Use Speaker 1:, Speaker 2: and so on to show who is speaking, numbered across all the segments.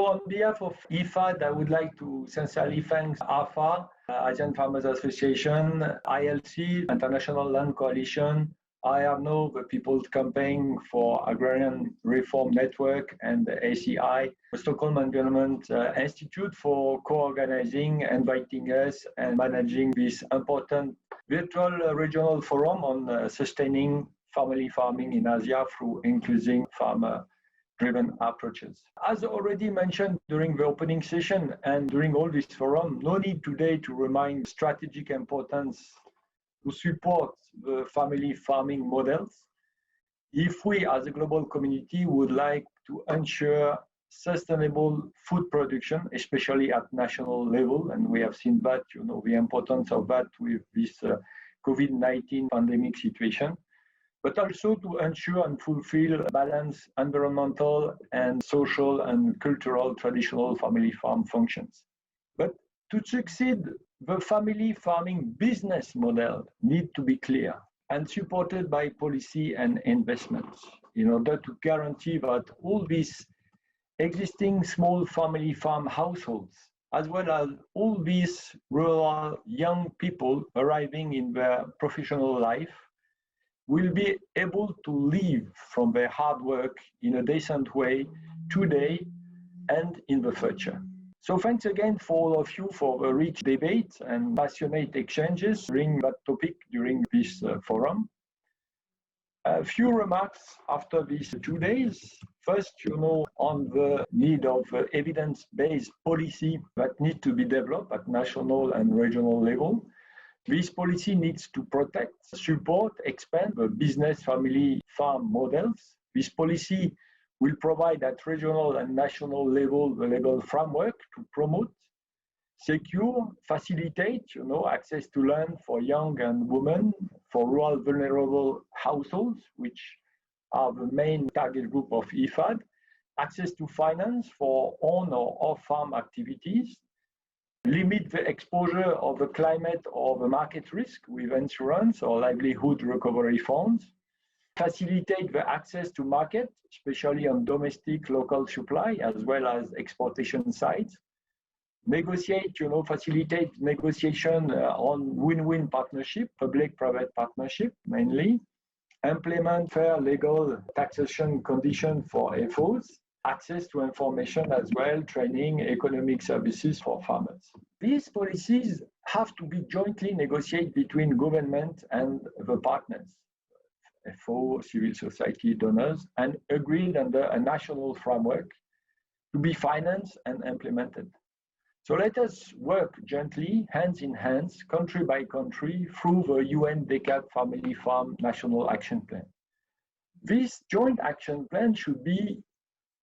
Speaker 1: on behalf of IFAD, I would like to sincerely thank AFA, Asian Farmers Association, ILC, International Land Coalition, IRNO, the People's Campaign for Agrarian Reform Network, and the ACI, the Stockholm Environment Institute for co-organizing, inviting us, and managing this important virtual regional forum on sustaining family farming in Asia through inclusive farmer-driven approaches. As already mentioned during the opening session and during all this forum, no need today to remind strategic importance to support the family farming models if we as a global community would like to ensure sustainable food production, especially at national level. And we have seen that, the importance of that with this COVID-19 pandemic situation, but also to ensure and fulfill balanced environmental and social and cultural traditional family farm functions. But to succeed, the family farming business model needs to be clear and supported by policy and investments in order to guarantee that all these existing small family farm households, as well as all these rural young people arriving in their professional life, will be able to live from their hard work in a decent way today and in the future. So thanks again for all of you for the rich debate and passionate exchanges during that topic during this forum. A few remarks after these 2 days. First, on the need of evidence-based policy that needs to be developed at national and regional level. This policy needs to protect, support, expand the business family farm models. This policy will provide at regional and national level the legal framework to promote, secure, facilitate, access to land for young and women, for rural vulnerable households, which are the main target group of IFAD, access to finance for on or off-farm activities, limit the exposure of the climate or the market risk with insurance or livelihood recovery funds, facilitate the access to market, especially on domestic local supply as well as exportation sides, negotiate, facilitate negotiation on win-win partnership, public-private partnership mainly, implement fair legal taxation conditions for FOs, access to information as well, training, economic services for farmers. These policies have to be jointly negotiated between government and the partners, FO, civil society, donors, and agreed under a national framework to be financed and implemented. So let us work gently, hands in hands, country by country, through the UN Decade Family Farm National Action Plan. This joint action plan should be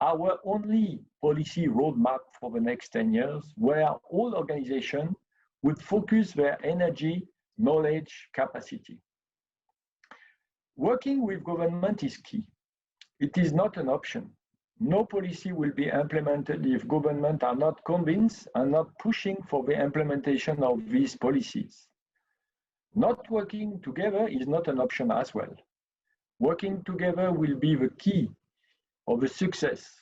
Speaker 1: our only policy roadmap for the next 10 years, where all organizations would focus their energy, knowledge, capacity. Working with government is key. It is not an option. No policy will be implemented if governments are not convinced and not pushing for the implementation of these policies. Not working together is not an option as well. Working together will be the key of the success.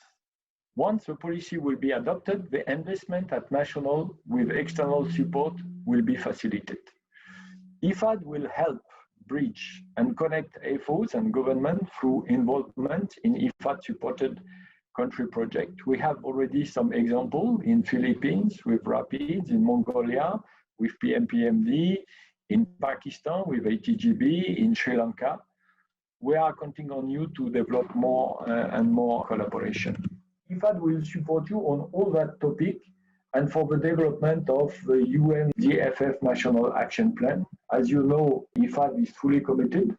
Speaker 1: Once the policy will be adopted, the investment at national with external support will be facilitated. IFAD will help bridge and connect FOs and government through involvement in IFAD-supported country projects. We have already some examples in Philippines with Rapids, in Mongolia with PMPMD, in Pakistan with ATGB, in Sri Lanka. We are counting on you to develop more and more collaboration. IFAD will support you on all that topic and for the development of the UNDFF National Action Plan. As you know, IFAD is fully committed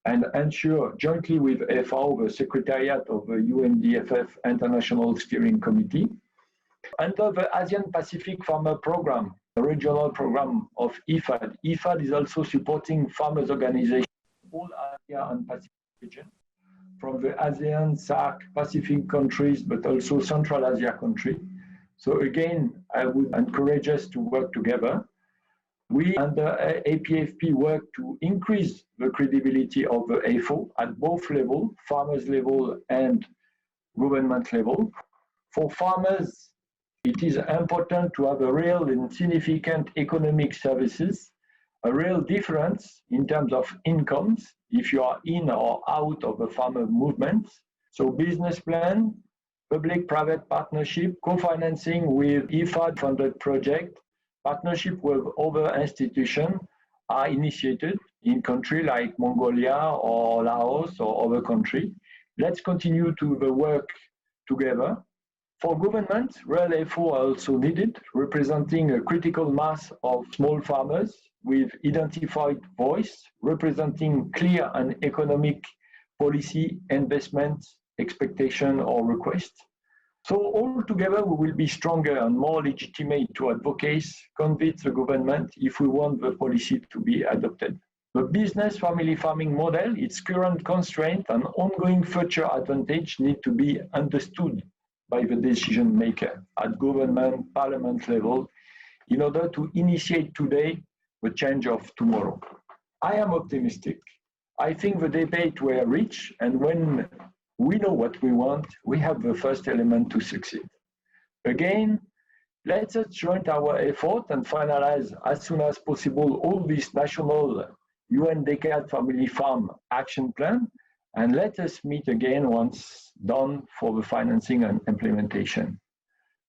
Speaker 1: and ensure jointly with FAO, the Secretariat of the UNDFF International Steering Committee. Under the ASEAN Pacific Farmer Program, the regional program of IFAD, IFAD is also supporting farmers' organizations in all Asia and Pacific region, from the ASEAN, SAARC, Pacific countries, but also Central Asia countries. So again, I would encourage us to work together. We under APFP work to increase the credibility of the FO at both levels, farmers level and government level, For farmers, it is important to have a real and significant economic services, a real difference in terms of incomes if you are in or out of the farmer movement. So business plan, public-private partnership, co-financing with IFAD funded project, partnership with other institutions are initiated in countries like Mongolia or Laos or other countries. Let's continue to the work together. For government, real effort are also needed, representing a critical mass of small farmers with identified voice, representing clear and economic policy, investment, expectation or request. So all together, we will be stronger and more legitimate to advocate, convince the government if we want the policy to be adopted. The business family farming model, its current constraint and ongoing future advantage need to be understood by the decision maker at government, parliament level in order to initiate today the change of tomorrow. I am optimistic. I think the debate will reach, and when we know what we want, we have the first element to succeed. Again, let us join our effort and finalize as soon as possible all this national UN Decade Family Farm Action Plan, and let us meet again once done for the financing and implementation.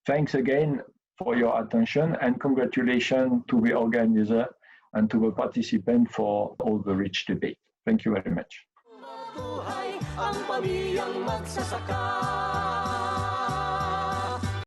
Speaker 1: Thanks again for your attention, and congratulations to the organizer and to the participants for all the rich debate. Thank you very much.
Speaker 2: Ang pamilyang magsasaka.